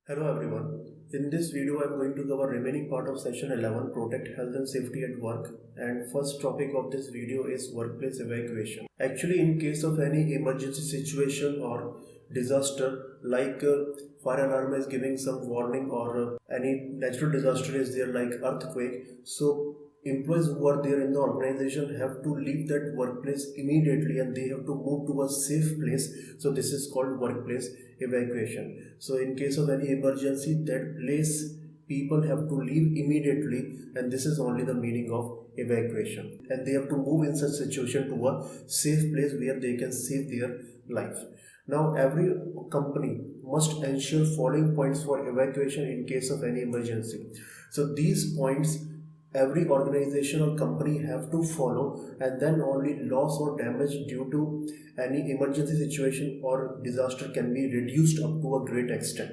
Hello everyone. In this video, I am going to cover remaining part of session 11, protect health and safety at work. And first topic of this video is workplace evacuation. Actually, in case of any emergency situation or disaster, like fire alarm is giving some warning or any natural disaster is there like earthquake. So employees who are there in the organization have to leave that workplace immediately and they have to move to a safe place. So this is called workplace evacuation. So in case of any emergency, that place people have to leave immediately, and this is only the meaning of evacuation, and they have to move in such situation to a safe place where they can save their life. Now every company must ensure following points for evacuation in case of any emergency. So these points every organization or company have to follow, and then only loss or damage due to any emergency situation or disaster can be reduced up to a great extent.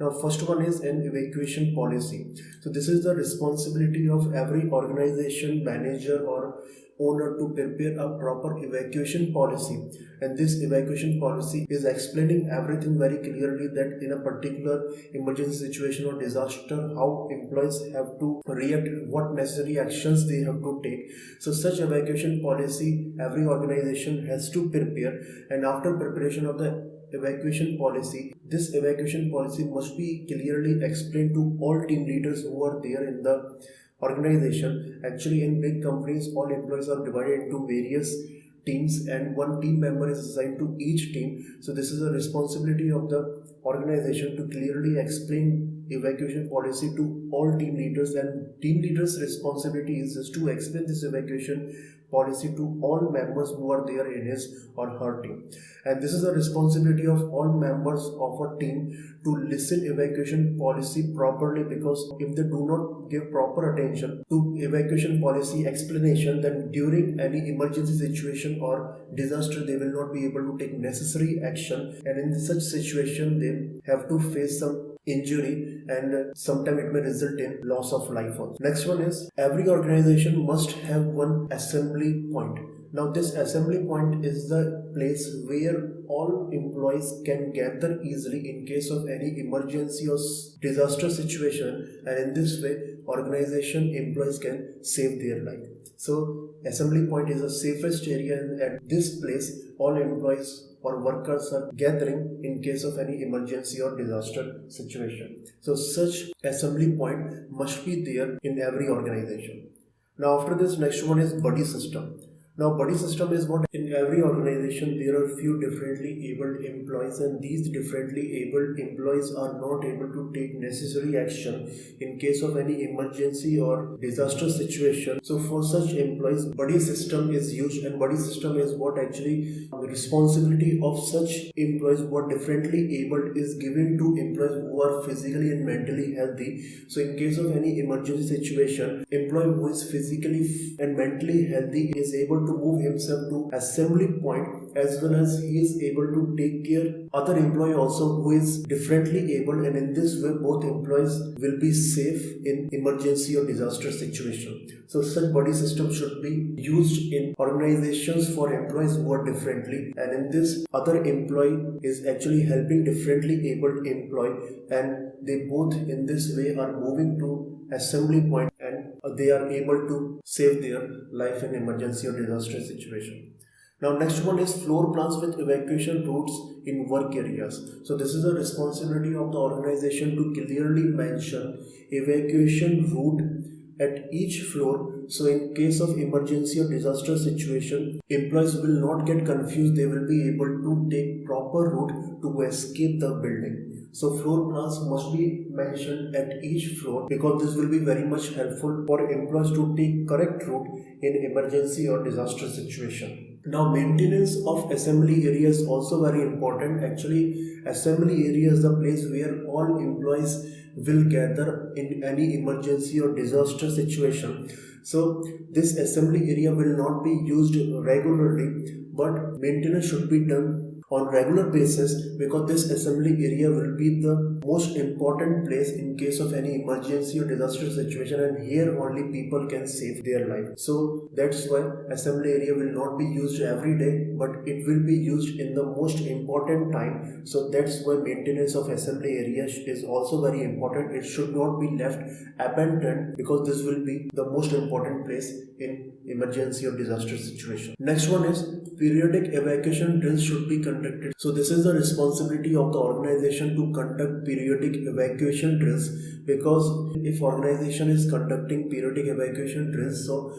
Now first one is an evacuation policy. So this is the responsibility of every organization manager or owner to prepare a proper evacuation policy, and this evacuation policy is explaining everything very clearly, that in a particular emergency situation or disaster how employees have to react, what necessary actions they have to take. So such evacuation policy every organization has to prepare, and after preparation of the evacuation policy, this evacuation policy must be clearly explained to all team leaders who are there in the organization. Actually, in big companies, all employees are divided into various teams, and one team member is assigned to each team. So this is a responsibility of the organization to clearly explain evacuation policy to all team leaders, and team leaders responsibility is just to explain this evacuation policy to all members who are there in his or her team. And this is a responsibility of all members of a team to listen evacuation policy properly, because if they do not give proper attention to evacuation policy explanation, then during any emergency situation or disaster they will not be able to take necessary action, and in such situation they have to face some injury, and sometimes it may result in loss of life also. Next one is every organization must have one assembly point. Now this assembly point is the place where all employees can gather easily in case of any emergency or disaster situation, and in this way organization employees can save their life. So assembly point is the safest area, and at this place all employees or workers are gathering in case of any emergency or disaster situation. So such assembly point must be there in every organization. Now after this, next one is buddy system. Now buddy system is what in every organization there are few differently abled employees, and these differently abled employees are not able to take necessary action in case of any emergency or disaster situation. So for such employees buddy system is used, and buddy system is what actually responsibility of such employees who are differently abled is given to employees who are physically and mentally healthy. So in case of any emergency situation, employee who is physically and mentally healthy is able to move himself to assembly point, as well as he is able to take care other employee also who is differently able, and in this way both employees will be safe in emergency or disaster situation. So such buddy system should be used in organizations for employees who are differently, and in this other employee is actually helping differently abled employee, and they both in this way are moving to assembly point, and they are able to save their life in emergency or disaster situation. Now next one is floor plans with evacuation routes in work areas. So this is a responsibility of the organization to clearly mention evacuation route at each floor. So in case of emergency or disaster situation, employees will not get confused, they will be able to take proper route to escape the building. So floor plans must be mentioned at each floor, because this will be very much helpful for employees to take correct route in emergency or disaster situation. Now maintenance of assembly area is also very important. Actually assembly area is the place where all employees will gather in any emergency or disaster situation. So this assembly area will not be used regularly, but maintenance should be done on regular basis, because this assembly area will be the most important place in case of any emergency or disaster situation, and here only people can save their life. So that's why assembly area will not be used every day, but it will be used in the most important time. So that's why maintenance of assembly area is also very important. It should not be left abandoned, because this will be the most important place in emergency or disaster situation. Next one is periodic evacuation drills should be conducted. So this is the responsibility of the organization to conduct periodic evacuation drills, because if organization is conducting periodic evacuation drills, so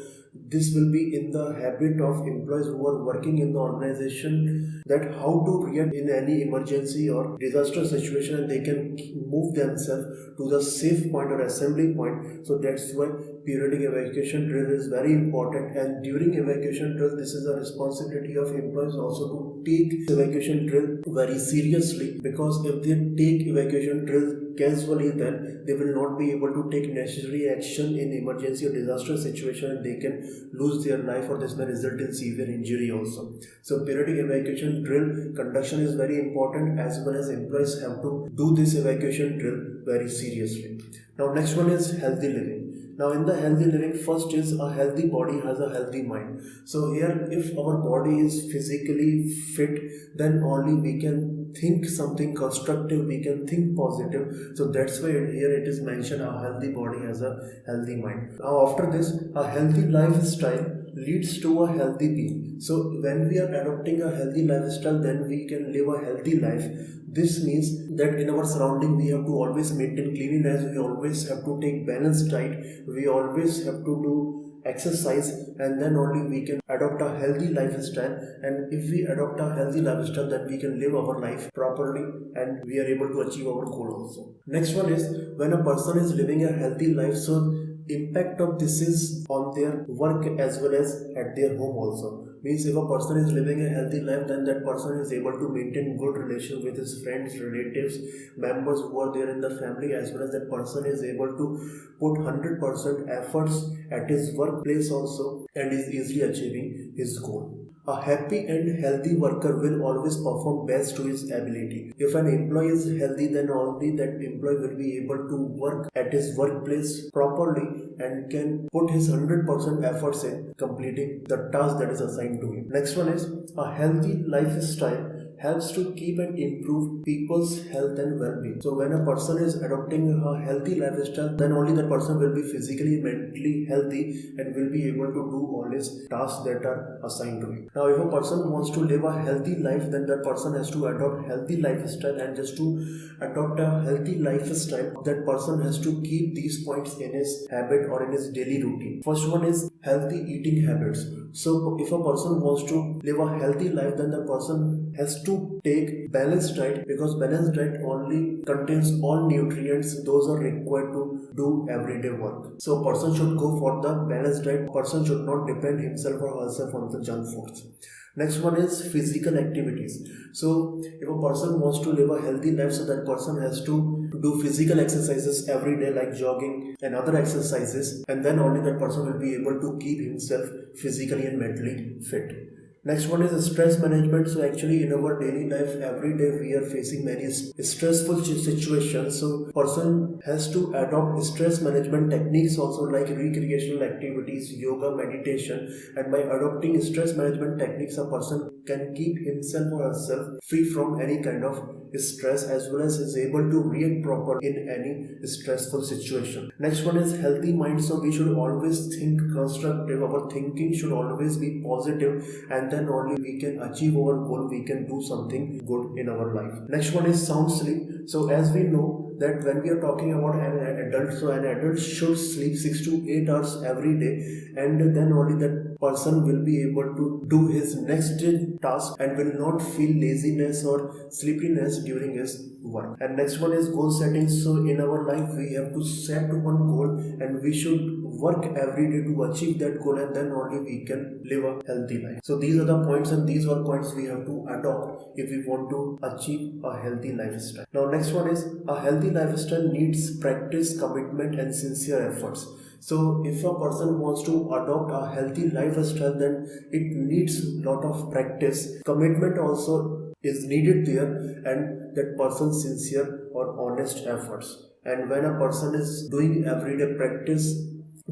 this will be in the habit of employees who are working in the organization, that how to react in any emergency or disaster situation, and they can move themselves to the safe point or assembly point. So that's why periodic evacuation drill is very important, and during evacuation drill this is a responsibility of employees also to take evacuation drill very seriously, because if they take evacuation drill casually, then they will not be able to take necessary action in emergency or disaster situation, and they can lose their life, or this may result in severe injury also. So periodic evacuation drill conduction is very important, as well as employees have to do this evacuation drill very seriously. Now next one is healthy living. Now in the healthy living, first is a healthy body has a healthy mind. So here, if our body is physically fit, then only we can think something constructive, we can think positive. So that's why here it is mentioned a healthy body has a healthy mind. Now after this, a healthy lifestyle leads to a healthy being. So when we are adopting a healthy lifestyle, then we can live a healthy life. This means that in our surrounding we have to always maintain cleanliness, we always have to take balanced diet, we always have to do exercise, and then only we can adopt a healthy lifestyle. And if we adopt a healthy lifestyle, then we can live our life properly, and we are able to achieve our goal also. Next one is, when a person is living a healthy life, so impact of this is on their work as well as at their home also. Means if a person is living a healthy life, then that person is able to maintain good relations with his friends, relatives, members who are there in the family, as well as that person is able to put 100% efforts at his workplace also, and is easily achieving his goal. A happy and healthy worker will always perform best to his ability. If an employee is healthy, then only that employee will be able to work at his workplace properly and can put his 100% efforts in completing the task that is assigned to him. Next one is, a healthy lifestyle helps to keep and improve people's health and well-being. So when a person is adopting a healthy lifestyle, then only that person will be physically, mentally healthy, and will be able to do all his tasks that are assigned to him. Now if a person wants to live a healthy life, then that person has to adopt healthy lifestyle, and just to adopt a healthy lifestyle, that person has to keep these points in his habit or in his daily routine. First one is healthy eating habits. So if a person wants to live a healthy life, then the person has to take balanced diet, because balanced diet only contains all nutrients those are required to do everyday work. So a person should go for the balanced diet. Person should not depend himself or herself on the junk foods. Next one is physical activities. So if a person wants to live a healthy life, so that person has to do physical exercises every day, like jogging and other exercises, and then only that person will be able to keep himself physically and mentally fit. Next one is stress management. So actually in our daily life, every day we are facing many stressful situations. So person has to adopt stress management techniques also, like recreational activities, yoga, meditation. And by adopting stress management techniques, a person can keep himself or herself free from any kind of stress, as well as is able to react proper in any stressful situation. Next one is healthy mind. So we should always think constructive. Our thinking should always be positive, and then only we can achieve our goal, we can do something good in our life. Next one is sound sleep. So as we know that when we are talking about an adult, so an adult should sleep 6 to 8 hours every day, and then only that person will be able to do his next task and will not feel laziness or sleepiness during his work. And next one is goal setting. So in our life we have to set one goal, and we should work every day to achieve that goal, and then only we can live a healthy life. So these are the points, and these are points we have to adopt if we want to achieve a healthy lifestyle. Now next one is, a healthy lifestyle needs practice, commitment, and sincere efforts. So if a person wants to adopt a healthy lifestyle, then it needs a lot of practice, commitment also. is needed there, and that person's sincere or honest efforts. And when a person is doing everyday practice,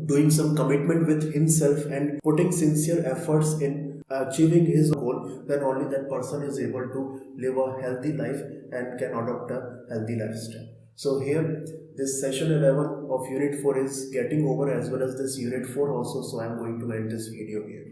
doing some commitment with himself and putting sincere efforts in achieving his goal, then only that person is able to live a healthy life and can adopt a healthy lifestyle. So here, this session 11 of unit 4 is getting over, as well as this unit 4 also, so I'm going to end this video here.